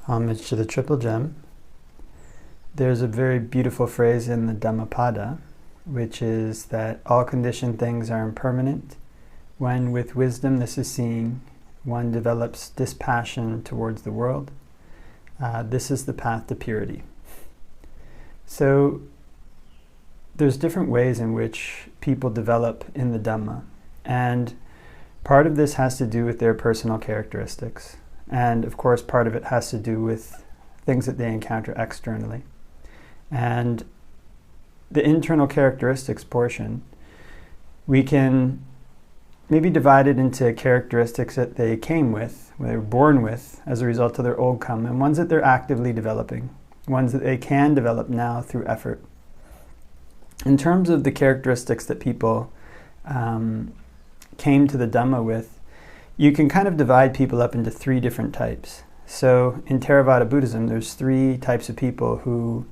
Homage to the Triple Gem. There's a very beautiful phrase in the Dhammapada, which is that all conditioned things are impermanent. When with wisdom this is seen, one develops dispassion towards the world. This is the path to purity. So there's different ways in which people develop in the Dhamma, and part of this has to do with their personal characteristics, and of course part of it has to do with things that they encounter externally. And the internal characteristics portion, we can maybe divide it into characteristics that they came with, they were born with as a result of their old karma, and ones that they're actively developing, ones that they can develop now through effort. In terms of the characteristics that people came to the Dhamma with, you can kind of divide people up into three different types. So in Theravada Buddhism, there's three types of people who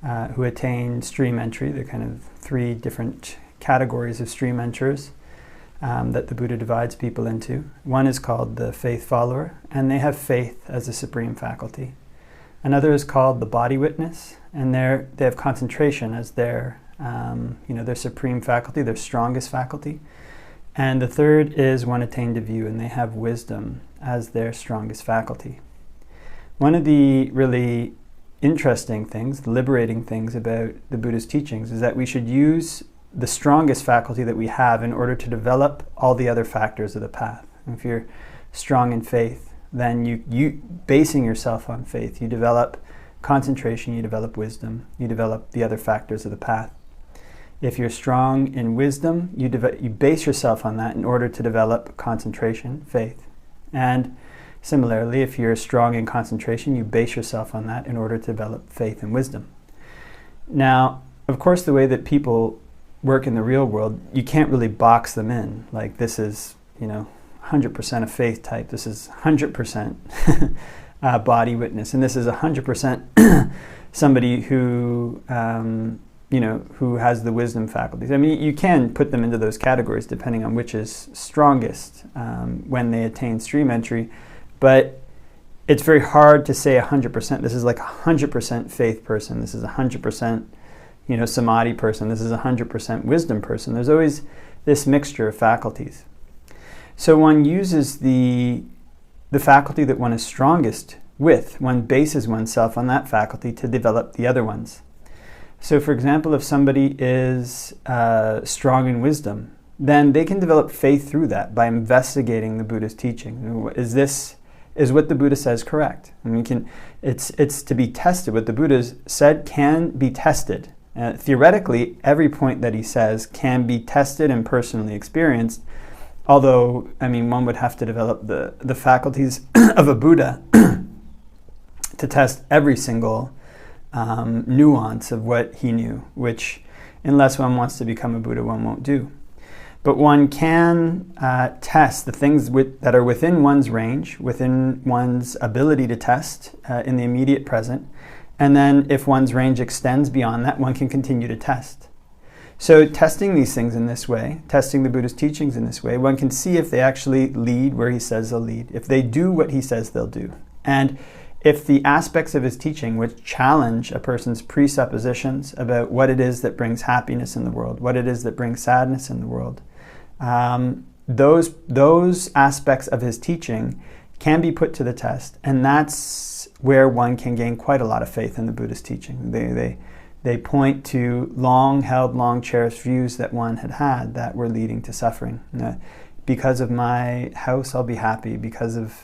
attain stream entry. They're kind of three different categories of stream enterers that the Buddha divides people into. One is called the faith follower, and they have faith as a supreme faculty. Another is called the body witness, and they have concentration as their supreme faculty, their strongest faculty. And the third is one attained to view, and they have wisdom as their strongest faculty. One of the really interesting things, liberating things about the Buddha's teachings is that we should use the strongest faculty that we have in order to develop all the other factors of the path. If you're strong in faith, then you basing yourself on faith, you develop concentration, you develop wisdom, you develop the other factors of the path. If you're strong in wisdom, you base yourself on that in order to develop concentration, faith. And similarly, if you're strong in concentration, you base yourself on that in order to develop faith and wisdom. Now, of course, the way that people work in the real world, you can't really box them in. Like, this is, 100% a faith type. This is 100% body witness. And this is 100% somebody who has the wisdom faculties. I mean, you can put them into those categories depending on which is strongest when they attain stream entry, but it's very hard to say 100%. This is like 100% faith person. This is 100% samadhi person. This is 100% wisdom person. There's always this mixture of faculties. So one uses the faculty that one is strongest with. One bases oneself on that faculty to develop the other ones. So for example, if somebody is strong in wisdom, then they can develop faith through that by investigating the Buddha's teaching. Is what the Buddha says correct? I mean, it's to be tested. What the Buddha said can be tested. Theoretically, every point that he says can be tested and personally experienced, although, one would have to develop the faculties of a Buddha to test every single nuance of what he knew, which, unless one wants to become a Buddha, one won't do. But one can test the things that are within one's range, within one's ability to test in the immediate present. And then if one's range extends beyond that, one can continue to test. So testing these things in this way, testing the Buddha's teachings in this way, one can see if they actually lead where he says they'll lead, if they do what he says they'll do. And if the aspects of his teaching which challenge a person's presuppositions about what it is that brings happiness in the world, what it is that brings sadness in the world, those aspects of his teaching can be put to the test, and that's where one can gain quite a lot of faith in the Buddhist teaching. They point to long-held, long-cherished views that one had that were leading to suffering. Because of my house, I'll be happy. Because of,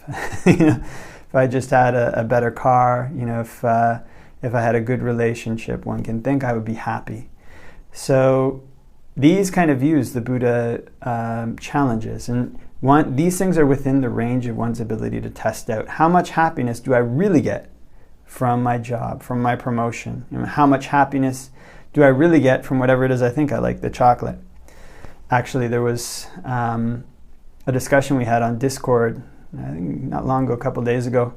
if I just had a better car, if I had a good relationship, one can think I would be happy. So these kind of views the Buddha challenges, and these things are within the range of one's ability to test out. How much happiness do I really get from my job, from my promotion? How much happiness do I really get from whatever it is I think I like, the chocolate? Actually, there was a discussion we had on Discord, I think not long ago, a couple days ago,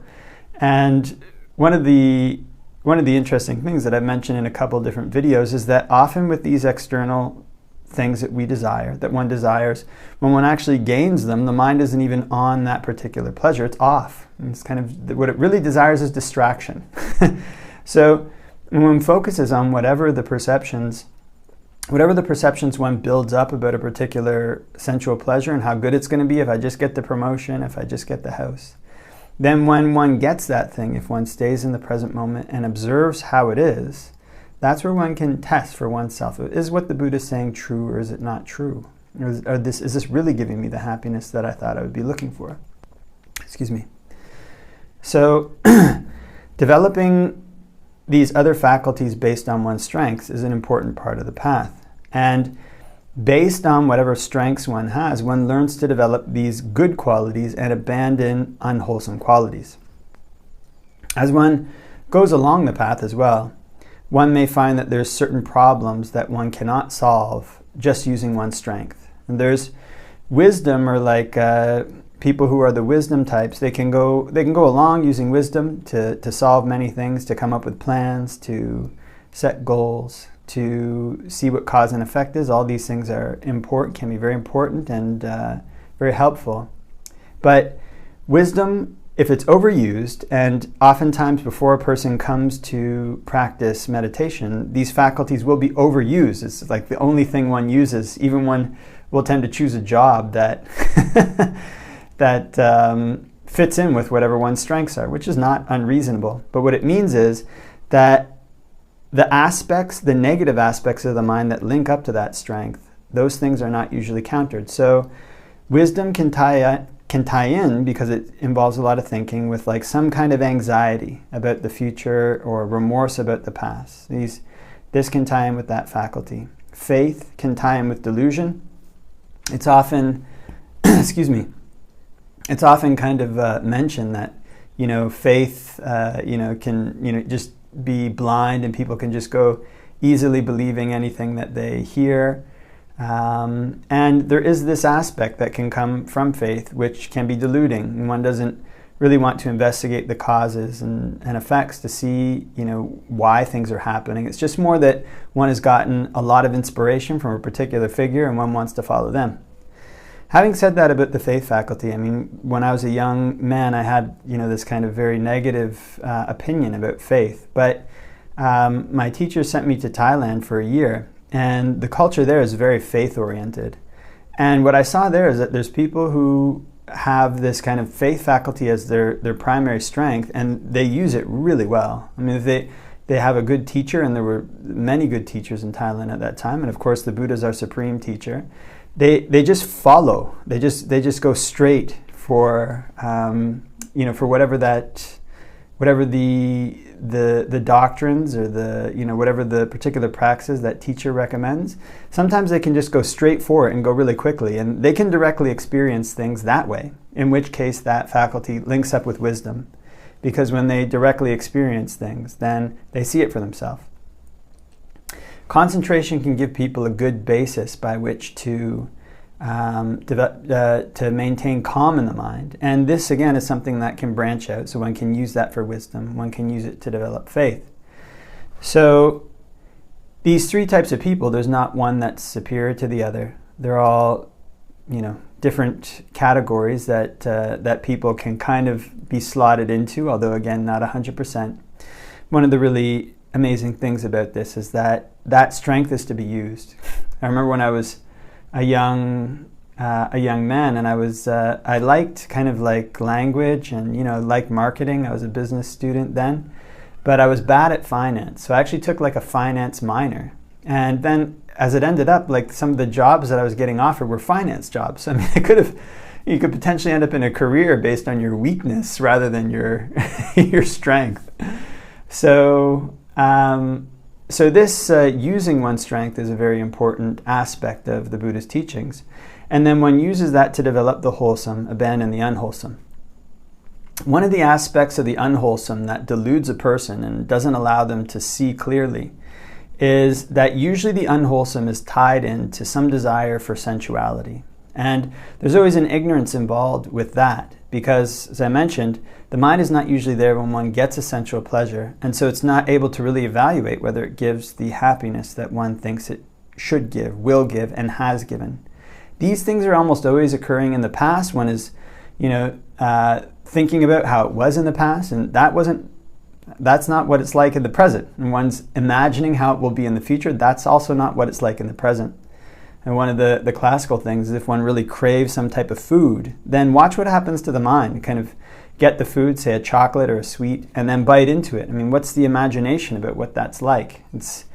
and one of the interesting things that I've mentioned in a couple different videos is that often with these external things that we desire, that one desires. When one actually gains them, the mind isn't even on that particular pleasure, it's off. And it's kind of, what it really desires is distraction. So when one focuses on whatever the perceptions one builds up about a particular sensual pleasure and how good it's going to be if I just get the promotion, if I just get the house, then when one gets that thing, if one stays in the present moment and observes how it is, that's where one can test for oneself. Is what the Buddha is saying true, or is it not true? Is this really giving me the happiness that I thought I would be looking for? Excuse me. So developing these other faculties based on one's strengths is an important part of the path. And based on whatever strengths one has, one learns to develop these good qualities and abandon unwholesome qualities. As one goes along the path as well, one may find that there's certain problems that one cannot solve just using one's strength. And there's wisdom, or like people who are the wisdom types, they can go along using wisdom to solve many things, to come up with plans, to set goals, to see what cause and effect is. All these things are important, can be very important and very helpful. But wisdom, if it's overused, and oftentimes before a person comes to practice meditation, these faculties will be overused. It's like the only thing one uses. Even one will tend to choose a job that that fits in with whatever one's strengths are, which is not unreasonable. But what it means is that the negative aspects of the mind that link up to that strength, those things are not usually countered. So wisdom can tie in, because it involves a lot of thinking, with like some kind of anxiety about the future or remorse about the past. This can tie in with that faculty. Faith can tie in with delusion. It's often, it's often kind of mentioned that, faith, can, just be blind, and people can just go easily believing anything that they hear. And there is this aspect that can come from faith, which can be deluding, and one doesn't really want to investigate the causes and effects to see, why things are happening. It's just more that one has gotten a lot of inspiration from a particular figure and one wants to follow them. Having said that about the faith faculty, when I was a young man, I had, this kind of very negative opinion about faith. But my teacher sent me to Thailand for a year, and the culture there is very faith-oriented. And what I saw there is that there's people who have this kind of faith faculty as their primary strength, and they use it really well. They have a good teacher, and there were many good teachers in Thailand at that time, and of course the Buddha is our supreme teacher. They just follow. They just go straight for for whatever the doctrines or whatever the particular practices that teacher recommends. Sometimes they can just go straight for it and go really quickly, and they can directly experience things that way. In which case, that faculty links up with wisdom, because when they directly experience things, then they see it for themselves. Concentration can give people a good basis by which to maintain calm in the mind. And this, again, is something that can branch out. So one can use that for wisdom. One can use it to develop faith. So these three types of people, there's not one that's superior to the other. They're all, different categories that people can kind of be slotted into, although, again, not 100%. One of the really amazing things about this is that strength is to be used. I remember when I was a young man, and I liked kind of like language and liked marketing. I was a business student then, but I was bad at finance, so I actually took like a finance minor. And then as it ended up, like some of the jobs that I was getting offered were finance jobs. So, you could potentially end up in a career based on your weakness rather than your your strength. So this using one's strength is a very important aspect of the Buddha's teachings. And then one uses that to develop the wholesome, abandon the unwholesome. One of the aspects of the unwholesome that deludes a person and doesn't allow them to see clearly is that usually the unwholesome is tied into some desire for sensuality. And there's always an ignorance involved with that, because, as I mentioned, the mind is not usually there when one gets a sensual pleasure, and so it's not able to really evaluate whether it gives the happiness that one thinks it should give, will give, and has given. These things are almost always occurring in the past. One is, thinking about how it was in the past, and that's not what it's like in the present. And one's imagining how it will be in the future. That's also not what it's like in the present. And one of the classical things is if one really craves some type of food, then watch what happens to the mind. You kind of get the food, say a chocolate or a sweet, and then bite into it. I mean, what's the imagination about what that's like? It's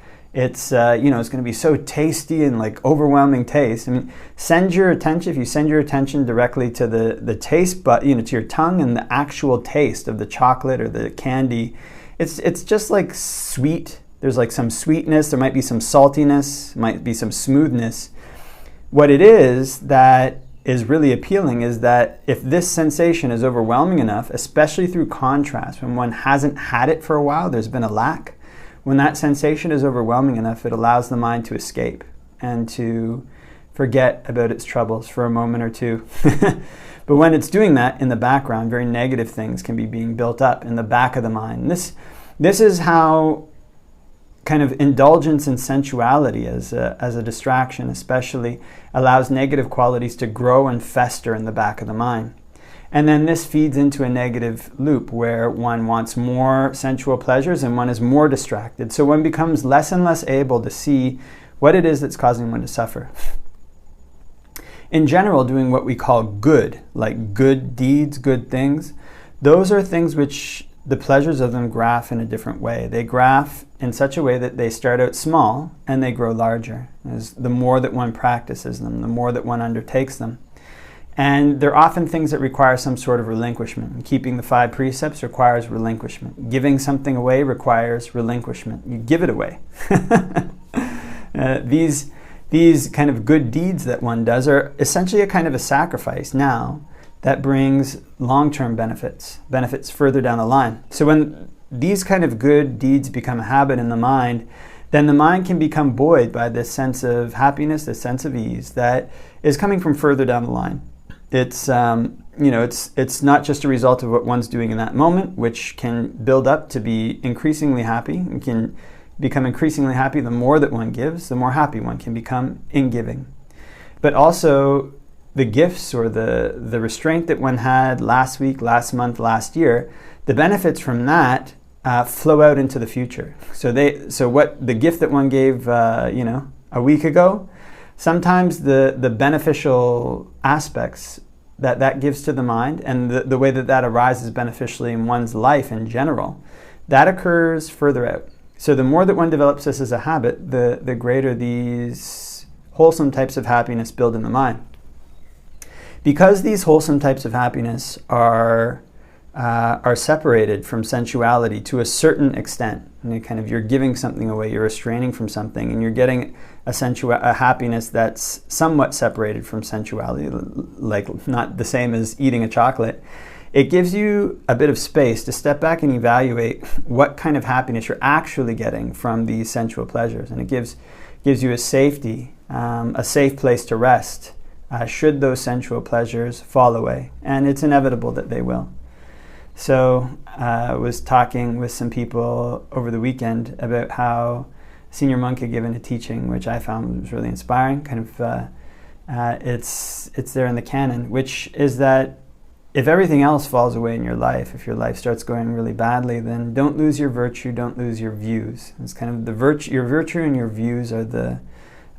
going to be so tasty and like overwhelming taste. I mean, if you send your attention directly to the taste, but to your tongue and the actual taste of the chocolate or the candy, it's just like sweet. There's like some sweetness, there might be some saltiness, might be some smoothness. What it is that is really appealing is that if this sensation is overwhelming enough, especially through contrast, when one hasn't had it for a while, there's been a lack. When that sensation is overwhelming enough, it allows the mind to escape and to forget about its troubles for a moment or two. But when it's doing that in the background, very negative things can be being built up in the back of the mind. And this is how kind of indulgence in sensuality as a distraction especially allows negative qualities to grow and fester in the back of the mind. And then this feeds into a negative loop where one wants more sensual pleasures and one is more distracted. So one becomes less and less able to see what it is that's causing one to suffer. In general, doing what we call good, like good deeds, good things, those are things which the pleasures of them graph in a different way. They graph in such a way that they start out small and they grow larger. As the more that one practices them, the more that one undertakes them. And they're often things that require some sort of relinquishment. Keeping the 5 precepts requires relinquishment. Giving something away requires relinquishment. You give it away. These kind of good deeds that one does are essentially a kind of a sacrifice now that brings long-term benefits further down the line. So when these kind of good deeds become a habit in the mind, then the mind can become buoyed by this sense of happiness, this sense of ease that is coming from further down the line. It's not just a result of what one's doing in that moment, which can build up to be increasingly happy and can become increasingly happy the more that one gives, the more happy one can become in giving. But also the gifts or the restraint that one had last week, last month, last year, the benefits from that flow out into the future. So what the gift that one gave a week ago, sometimes the beneficial aspects that gives to the mind and the way that arises beneficially in one's life in general, that occurs further out. So the more that one develops this as a habit, the greater these wholesome types of happiness build in the mind. Because these wholesome types of happiness are separated from sensuality to a certain extent, and you're giving something away, you're restraining from something, and you're getting a happiness that's somewhat separated from sensuality, like not the same as eating a chocolate. It gives you a bit of space to step back and evaluate what kind of happiness you're actually getting from these sensual pleasures, and it gives you a safety, a safe place to rest should those sensual pleasures fall away, and it's inevitable that they will. So I was talking with some people over the weekend about how a senior monk had given a teaching which I found was really inspiring. It's there in the canon, which is that if everything else falls away in your life, if your life starts going really badly, then don't lose your virtue, don't lose your views. It's kind of your virtue and your views are the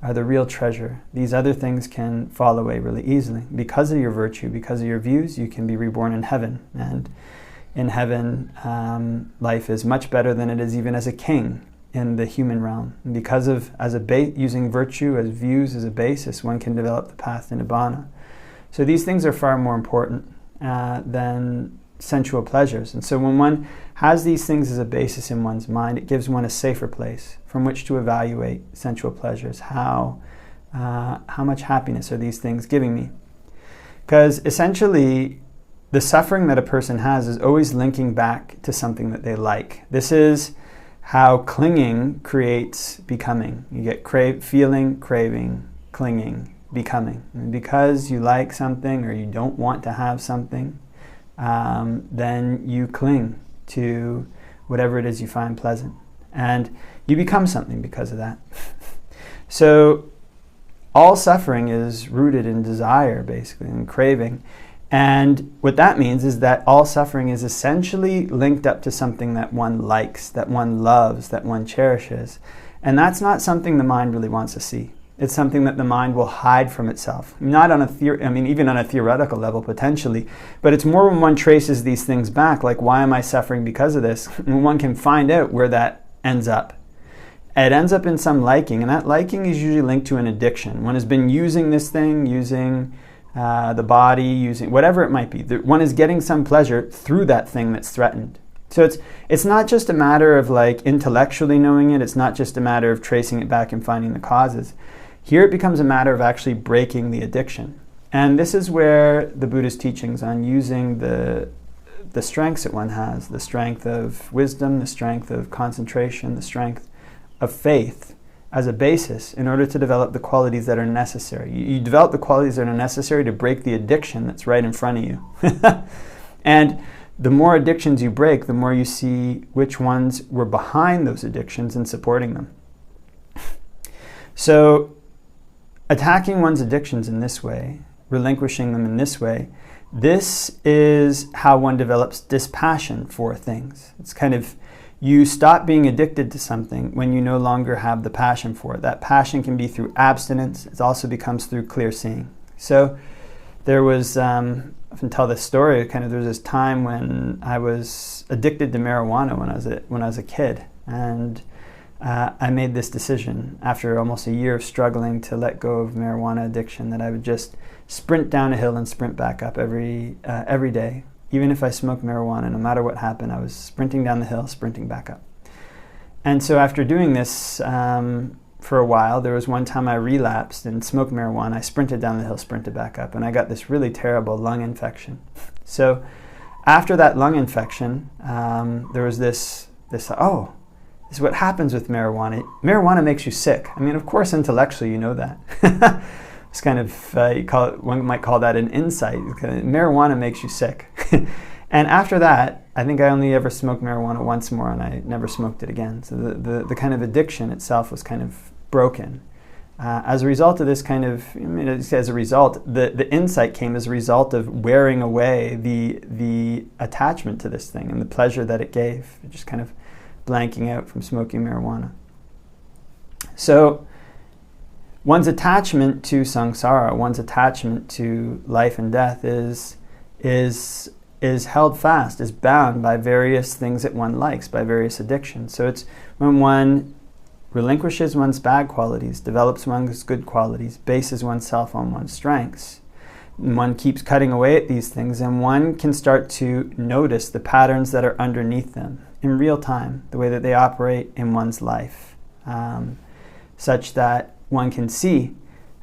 real treasure. These other things can fall away really easily. Because of your virtue, because of your views, you can be reborn in heaven. And in heaven, life is much better than it is even as a king in the human realm. And because of using virtue as views as a basis, one can develop the path to Nibbana. So these things are far more important than sensual pleasures. And so when one has these things as a basis in one's mind, it gives one a safer place from which to evaluate sensual pleasures. How much happiness are these things giving me? Because essentially, the suffering that a person has is always linking back to something that they like. This is how clinging creates becoming. You get feeling, craving, clinging, becoming. And because you like something or you don't want to have something, then you cling to whatever it is you find pleasant. And you become something because of that. So all suffering is rooted in desire, basically, in craving. And what that means is that all suffering is essentially linked up to something that one likes, that one loves, that one cherishes. And that's not something the mind really wants to see. It's something that the mind will hide from itself. Not on even on a theoretical level, potentially, but it's more when one traces these things back, like, why am I suffering because of this? And one can find out where that ends up. It ends up in some liking, and that liking is usually linked to an addiction. One has been using this thing, using the body, using whatever it might be. One is getting some pleasure through that thing that's threatened. So it's not just a matter of like intellectually knowing it. It's not just a matter of tracing it back and finding the causes. Here it becomes a matter of actually breaking the addiction. And this is where the Buddha's teachings on using the strengths that one has, the strength of wisdom, the strength of concentration, the strength of faith as a basis in order to develop the qualities that are necessary. You develop the qualities that are necessary to break the addiction that's right in front of you. And the more addictions you break, the more you see which ones were behind those addictions and supporting them. So attacking one's addictions in this way, relinquishing them in this way, this is how one develops dispassion for things. It's kind of, you stop being addicted to something when you no longer have the passion for it. That passion can be through abstinence. It also becomes through clear seeing. So there was, I often tell this story, there was this time when I was addicted to marijuana when I was a kid. And I made this decision after almost a year of struggling to let go of marijuana addiction that I would just sprint down a hill and sprint back up every day. Even if I smoked marijuana, no matter what happened, I was sprinting down the hill, sprinting back up. And so after doing this for a while, there was one time I relapsed and smoked marijuana. I sprinted down the hill, sprinted back up, and I got this really terrible lung infection. So after that lung infection, there was this, this is what happens with marijuana. Marijuana makes you sick. I mean, of course, intellectually, you know that. It's kind of, one might call that an insight. Marijuana makes you sick. And after that, I think I only ever smoked marijuana once more, and I never smoked it again. So the kind of addiction itself was kind of broken. As a result of this the insight came as a result of wearing away the attachment to this thing and the pleasure that it gave. It just kind of blanking out from smoking marijuana. So one's attachment to samsara, one's attachment to life and death is held fast, is bound by various things that one likes, by various addictions. So it's when one relinquishes one's bad qualities, develops one's good qualities, bases oneself on one's strengths, and one keeps cutting away at these things, and one can start to notice the patterns that are underneath them in real time, the way that they operate in one's life, such that one can see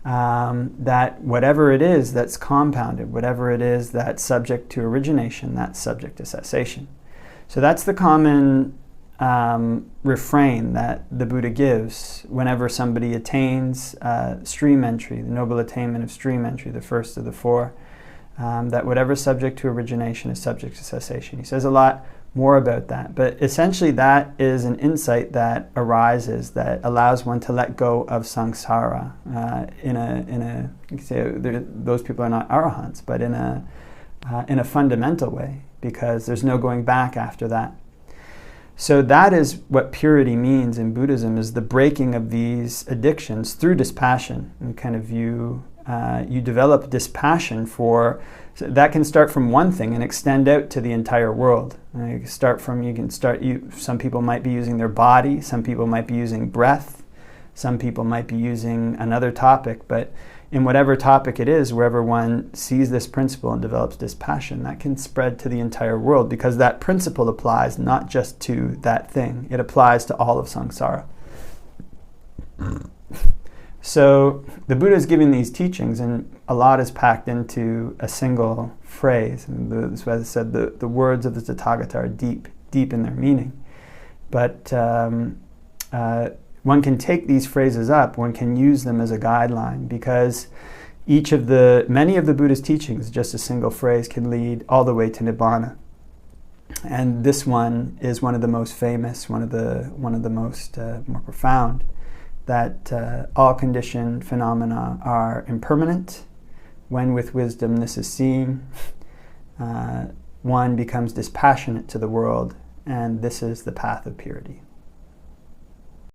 that whatever it is that's compounded, whatever it is that's subject to origination, that's subject to cessation. So that's the common refrain that the Buddha gives whenever somebody attains stream entry, the noble attainment of stream entry, the first of the four, that whatever is subject to origination is subject to cessation. He says a lot more about that, but essentially that is an insight that arises that allows one to let go of samsara you can say those people are not arahants, but in a fundamental way, because there's no going back after that. So that is what purity means in Buddhism, is the breaking of these addictions through dispassion. And kind of you develop dispassion for, so that can start from one thing and extend out to the entire world. Some people might be using their body, some people might be using breath, some people might be using another topic, but in whatever topic it is, wherever one sees this principle and develops dispassion, that can spread to the entire world, because that principle applies not just to that thing, it applies to all of samsara. So the Buddha is giving these teachings, and a lot is packed into a single phrase. And that's why I said the words of the Tathagata are deep in their meaning. But one can take these phrases up, one can use them as a guideline, because many of the Buddha's teachings, just a single phrase can lead all the way to Nibbana. And this one is one of the most famous, one of the most more profound. that all conditioned phenomena are impermanent. When with wisdom this is seen, one becomes dispassionate to the world, and this is the path of purity.